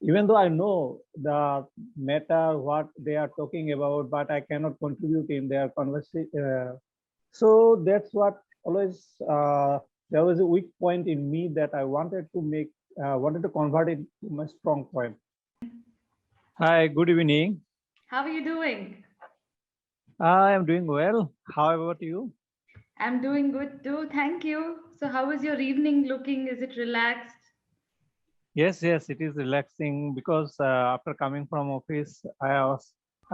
even though I know the matter, what they are talking about, but I cannot contribute in their conversation. So that's what always there was a weak point in me that I wanted to make, wanted to convert it to my strong point. Hi, good evening. How are you doing? I am doing well. How about you? I'm doing good too. Thank you. So, how is your evening looking? Is it relaxed? Yes, yes, it is relaxing because after coming from office, I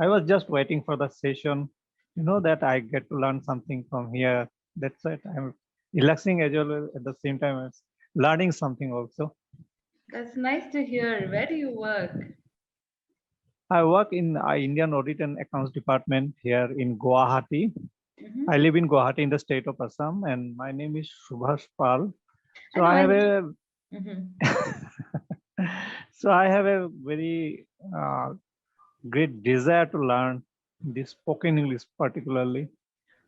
was just waiting for the session. You know that I get to learn something from here. That's it. I'm relaxing as well at the same time as learning something also. That's nice to hear. Where do you work? I work in Indian Audit and Accounts Department here in Guwahati. I Hmm. live in Guwahati in the state of Assam, and my name is Subhash Pal. I So know. I I have know. a Hmm. so I have a very great desire to learn this spoken English particularly.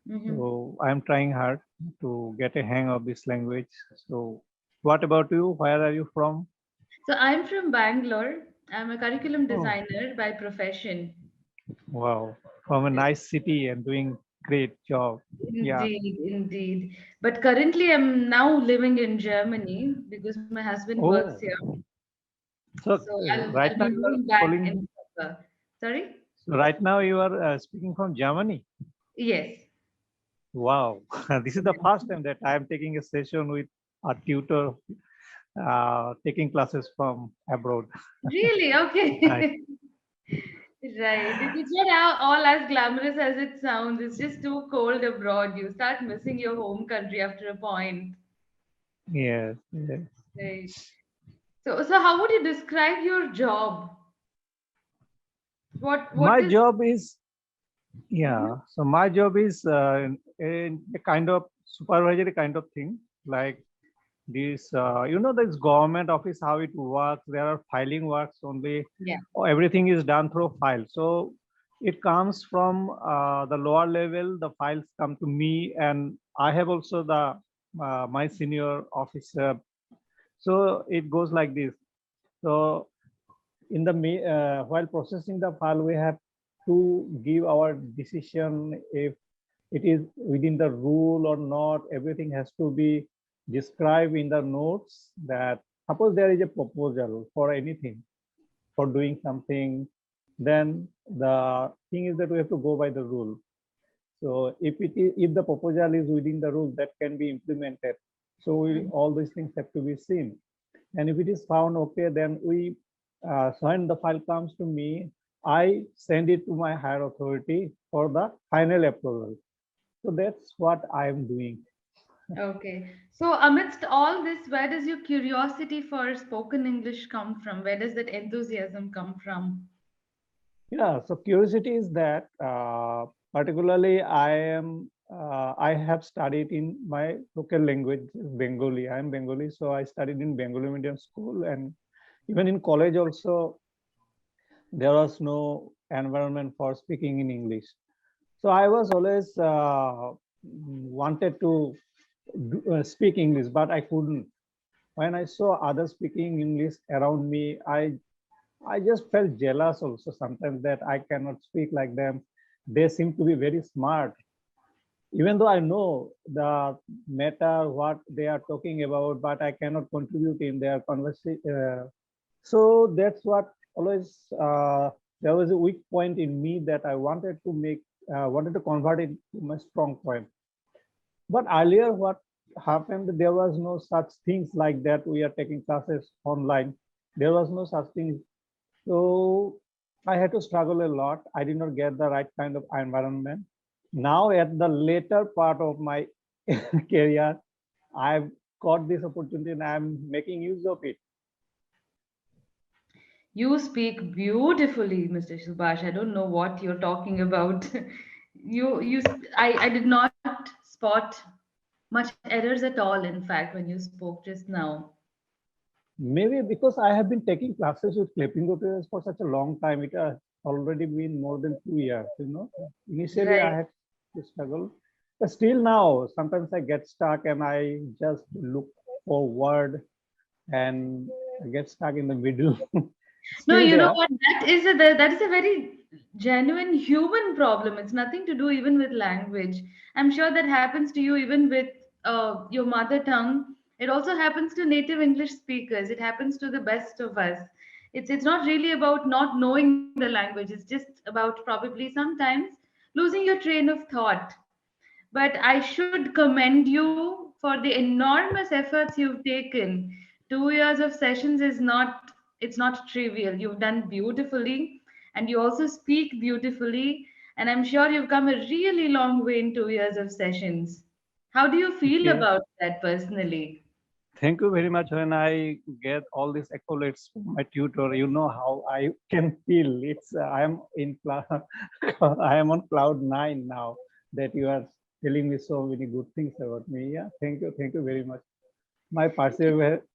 Hmm. So I'm trying hard to get a hang of this language. So what about you? Where are you from? So, I'm from Bangalore. I'm a curriculum Oh, designer by profession. wow. From a nice city and doing great job. Yeah. Indeed, indeed. But currently, I'm now living in Germany because my husband works Oh, here. so So, I'll right now be you are moving back in calling. December. Sorry? So right now you are speaking from Germany. Yes. Wow. This is the first time that I am taking a session with a tutor taking classes from abroad. Really? Nice. Okay. Right. It's not all as glamorous as it sounds. It's just too cold abroad. You start missing your home country after a point. Yes, yes. Right. So how would you describe your job? What My is job is, Mhm. yeah. So my job is a kind of supervisory kind of thing. Like this, this government office, how it works. There are filing works only. Yeah. Everything is done through file. So it comes from the lower level. The files come to me, and I have also the my senior officer. So it goes like this. So in the while processing the file, we have to give our decision if it is within the rule or not. Everything has to be described in the notes. That suppose there is a proposal for anything, for doing something, then the thing is that we have to go by the rule. So if the proposal is within the rule, that can be implemented. So all these things have to be seen. And if it is found okay, then so when the file comes to me, I send it to my higher authority for the final approval. So that's what I am doing. Okay. So amidst all this, where does your curiosity for spoken English come from? Where does that enthusiasm come from? Yeah, so curiosity is that particularly I have studied in my local language, Bengali. I am Bengali, so I studied in Bengali medium school, and even in college also there was no environment for speaking in English. So I was always wanted to speak English, but I couldn't. When I saw others speaking English around me, I just felt jealous also sometimes that I cannot speak like them. They seem to be very smart, even though I know the matter what they are talking about, but I cannot contribute in their conversation. So that's what always there was a weak point in me that I wanted to make, wanted to convert it to my strong point. But earlier, what happened? There was no such things like that. We are taking classes online. There was no such thing. So I had to struggle a lot. I did not get the right kind of environment. Now, at the later part of my career, I've got this opportunity and I'm making use of it. You speak beautifully, Mr. Subhash. I don't know what you're talking about. I did not spot much errors at all, in fact, when you spoke just now. Maybe because I have been taking classes with Clapingo tutors for such a long time. It has already been more than 2 years. Initially I Right. had to struggle, but still now sometimes I get stuck and I just look for word and I get stuck in the middle. No, still you know there. what? That is a very genuine human problem. It's nothing to do even with language. I'm sure that happens to you even with your mother tongue. It also happens to native English speakers. It happens to the best of us. It's not really about not knowing the language. It's just about probably sometimes losing your train of thought. But I should commend you for the enormous efforts you've taken. 2 years of sessions is not, it's not trivial. You've done beautifully, and you also speak beautifully, and I'm sure you've come a really long way in 2 years of sessions. How do you feel Okay. about that personally? Thank you very much. When I get all these accolades from my tutor, you know how I can feel. It's I am in I am on cloud nine now that you are telling me so many good things about me. Yeah, thank you very much. My Yeah.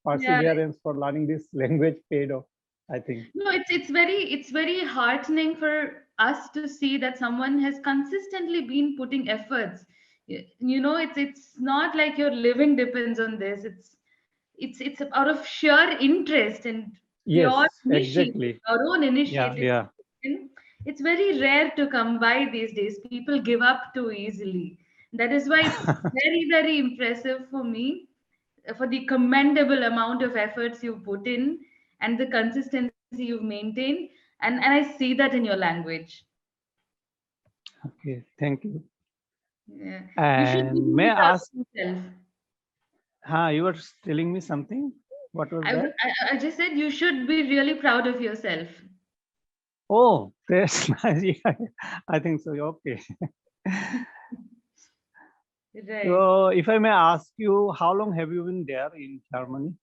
perseverance for learning this language paid off, I think. No, it's very heartening for us to see that someone has consistently been putting efforts. It's not like your living depends on this. It's out of sheer interest and pure Yes, initiative, exactly. our own Yeah, initiative. yeah. It's very rare to come by these days. People give up too easily. That is why it's very impressive for me, for the commendable amount of efforts you've put in and the consistency you've maintained. And I see that in your language. Okay, thank you. Yeah. You should be And may really I proud ask, of yourself. you were telling me something? What was I, that? I just said you should be really proud of yourself. Oh, that's nice. Yeah, I think so. Okay. Right. So, if I may ask you, how long have you been there in Germany?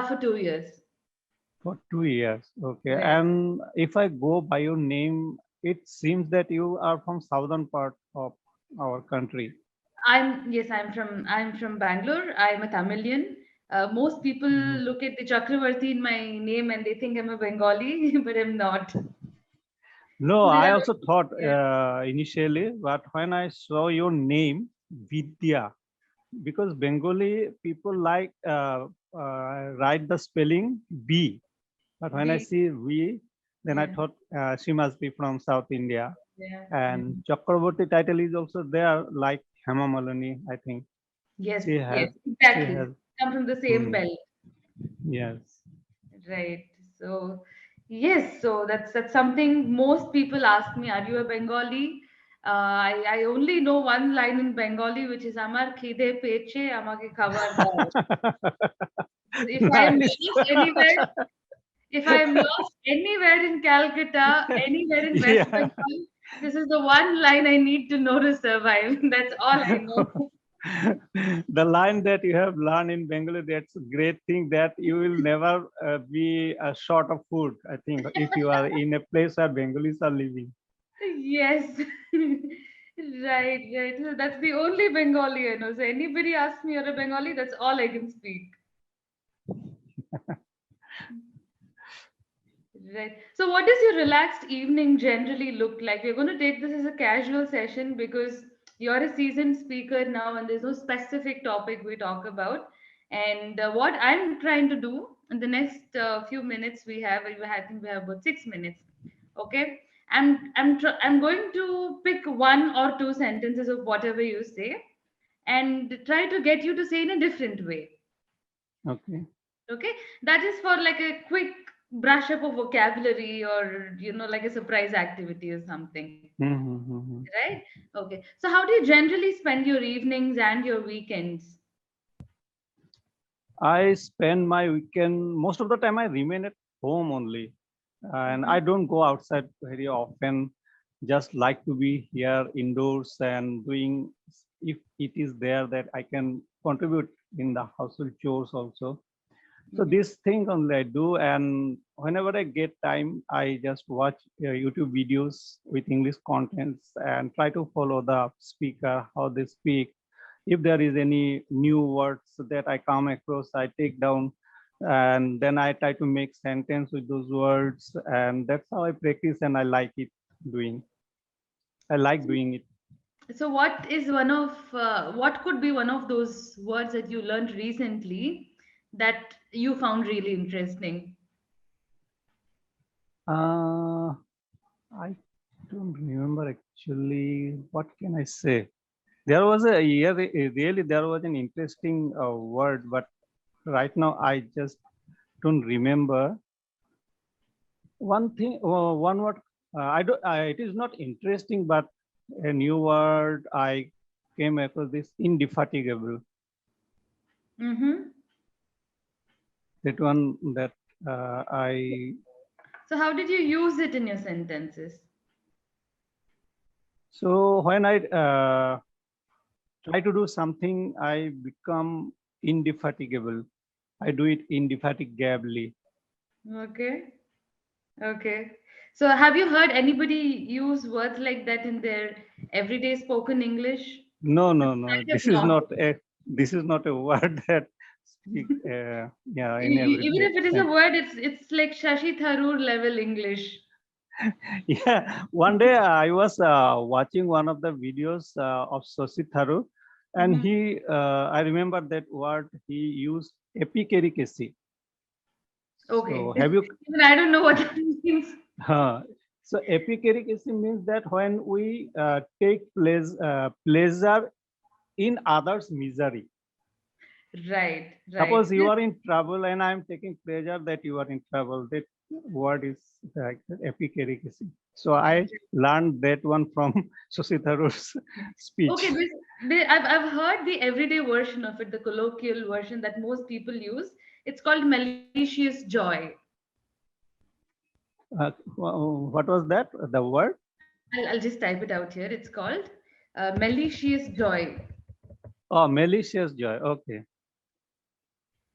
For 2 years. For 2 years. Okay. Right. And if I go by your name, it seems that you are from southern part of our country. I'm from Bangalore. I'm a Tamilian. Most people Mhm. look at the Chakravarthy in my name and they think I'm a Bengali, but I'm not. No, There I are, also thought yeah, initially, but when I saw your name, Vidya, because Bengali people like write the spelling B, but when I we, see V, then I yeah, thought she must be from South India. yeah. And Mhm. Chakraborty title is also there, like Hema Malini, I think. Yes, She yes, has, she exactly. has, Come from the same hmm, belt, yes. right? So, yes, so that's something most people ask me, are you a Bengali? I only know one line in Bengali, which is Amar khide peche amake khabar dao. If I am Nice. lost anywhere, if I am lost anywhere in Calcutta, anywhere in West Yeah. Bengal, this is the one line I need to know to survive. That's all I know. The line that you have learned in Bengali, that's a great thing that you will never be short of food, I think, if you are in a place where Bengalis are living. Yes. Right. So that's the only Bengali I know. So anybody asks me you're a Bengali, that's all I can speak. Right. So what does your relaxed evening generally look like? We're going to take this as a casual session because you're a seasoned speaker now and there's no specific topic we talk about. And what I'm trying to do in the next few minutes I think we have about 6 minutes. Okay. I'm going to pick one or two sentences of whatever you say and try to get you to say in a different way. Okay. Okay, that is for like a quick brush up of vocabulary or like a surprise activity or something, Mm-hmm. right? Okay, so how do you generally spend your evenings and your weekends? I spend my weekend, most of the time I remain at home only. And Hmm. I don't go outside very often. Just like to be here indoors and doing, if it is there that I can contribute in the household chores also. So Hmm. this thing only I do, and whenever I get time, I just watch YouTube videos with English contents and try to follow the speaker, how they speak. If there is any new words that I come across, I take down, and then I try to make sentence with those words, and that's how I practice, and I like it doing. I like doing it. So what could be one of those words that you learned recently that you found really interesting? Uh, I don't remember actually. What can I say? There was a yeah, really there was an interesting word, but right now I just don't remember. One thing, one word. I don't. It is not interesting, but a new word I came across this indefatigable. Mm-hmm. That one that I. So how did you use it in your sentences? So when I try to do something, I become indefatigable. I do it indefatigably. Okay. Okay. So have you heard anybody use words like that in their everyday spoken English? No, I no, no. have not. This is not a word that speak. Yeah, in Even everyday. if it is a word, it's like Shashi Tharoor level English. Yeah. One day I was watching one of the videos of Sosi Tharu, and Mhm. he. I remember that word he used epicaricacy. So Okay. have you? Even I don't know what that means. Uh, so epicaricacy means that when we take pleasure in others' misery. Right, right. Suppose you are in trouble and I am taking pleasure that you are in trouble. That word is like epicaricacy. So I learned that one from Susitharu's Okay, speech. I've heard the everyday version of it, the colloquial version that most people use. It's called malicious joy. What was that? The word? I'll just type it out here. It's called malicious joy. Oh, malicious joy. Okay.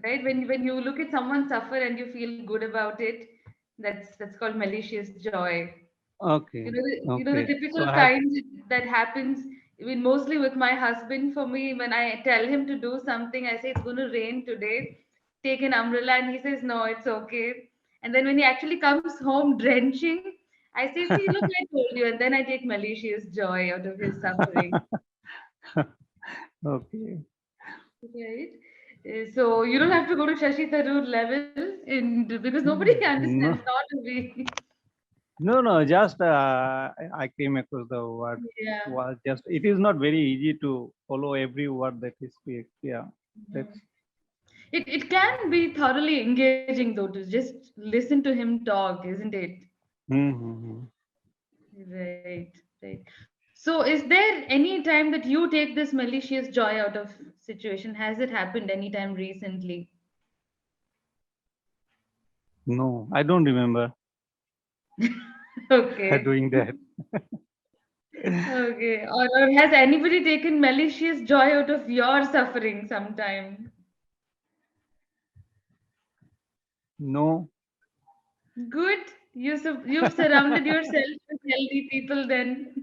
Right? When you look at someone suffer and you feel good about it, that's called malicious joy. Okay. You know the Okay. So typical I have. kind that happens. I mean, mostly with my husband. For me, when I tell him to do something, I say it's going to rain today. Take an umbrella, and he says no, it's okay. And then when he actually comes home drenching, I say, see, look, I told you. And then I take malicious joy out of his suffering. Okay. Right. So you don't have to go to Shashi Tharoor level in because nobody understands, No, not we. no, no. Just I came across the word. Yeah. Was just it is not very easy to follow every word that he speaks. Yeah, that's. It can be thoroughly engaging though to just listen to him talk, isn't it? Mm-hmm. Right, right. So is there any time that you take this malicious joy out of situation? Has it happened anytime recently? No, I don't remember Okay. doing that. Okay. Or has anybody taken malicious joy out of your suffering sometime? No. Good. You've surrounded yourself with healthy people then.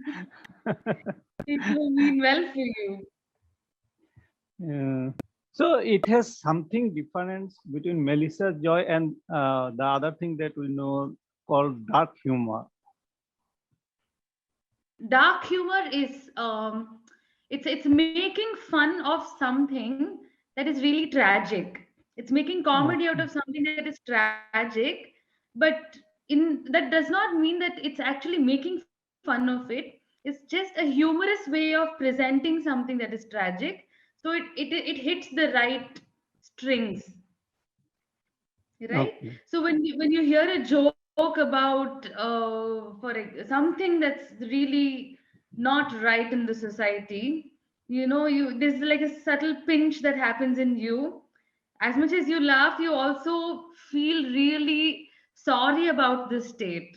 People who mean well for you. Yeah. So it has something different between malicious joy and the other thing that we know called dark humor. Dark humor is it's making fun of something that is really tragic. It's making comedy out of Okay. something that is tragic, but in that does not mean that it's actually making fun of it. It's just a humorous way of presenting something that is tragic, so it hits the right strings, right? Okay. So when you hear a joke about something that's really not right in the society, there's like a subtle pinch that happens in you. As much as you laugh, you also feel really sorry about the state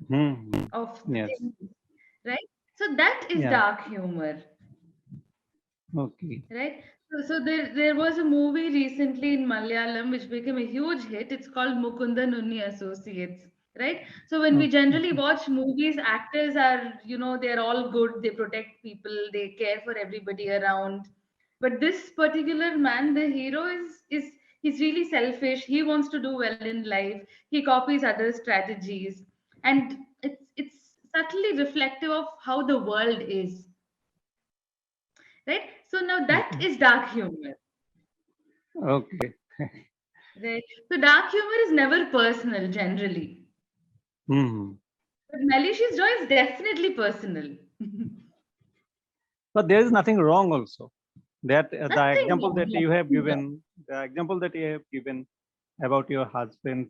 Hmm. of the Yes. thing, right? So that is Yeah. dark humor. Okay. Right. So there was a movie recently in Malayalam which became a huge hit. It's called Mukunda Nunni Associates. Right. So when we generally Okay. watch movies, actors are, they're all good. They protect people. They care for everybody around. But this particular man, the hero, is he's really selfish. He wants to do well in life. He copies other strategies, and it's subtly reflective of how the world is. Right. So now that Okay. is dark humor. Okay. Right. So dark humor is never personal generally. Hmm. But malicious joy is definitely personal. But there is nothing wrong also. That the Nothing example wrong. that you have given, about your husband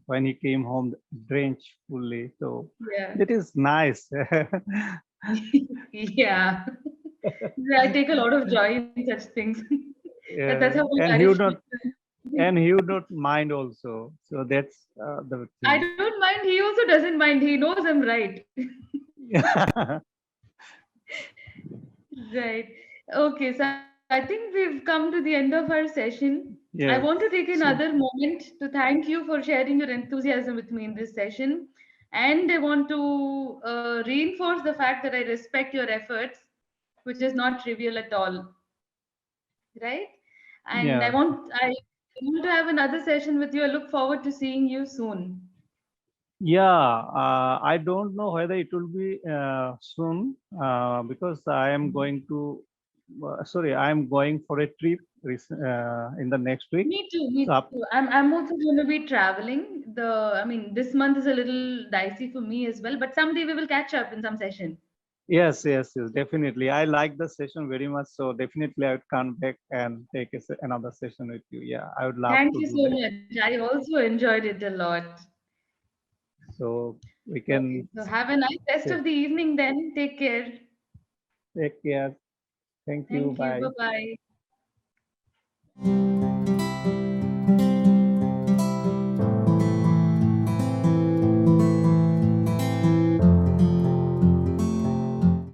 when he came home drenched fully. So Yeah. that is nice. Yeah. I take a lot of joy in such things. That's how Yeah, my and he marriage would not, feels. and he would not mind also. So that's the I thing. don't mind. He also doesn't mind. He knows I'm right. Right. Okay. So I think we've come to the end of our session. I want to Yes. take another So moment to thank you for sharing your enthusiasm with me in this session. And I want to reinforce the fact that I respect your efforts, which is not trivial at all. Right? And yeah. I want to have another session with you. I look forward to seeing you soon. Yeah, I don't know whether it will be soon because I am going to, sorry, I am going for a trip in the next week. Me too, me So, too. I'm also going to be traveling. I mean, this month is a little dicey for me as well, but someday we will catch up in some session. yes, yes, yes, definitely. I like the session very much. So, definitely, I would come back and take another session with you. Yeah, I would love Thank to you do so that. much. I also enjoyed it a lot. So, we Okay, can so have a nice rest say, of the evening then. Take care. take care. Thank you. Thank you. Bye. Bye bye.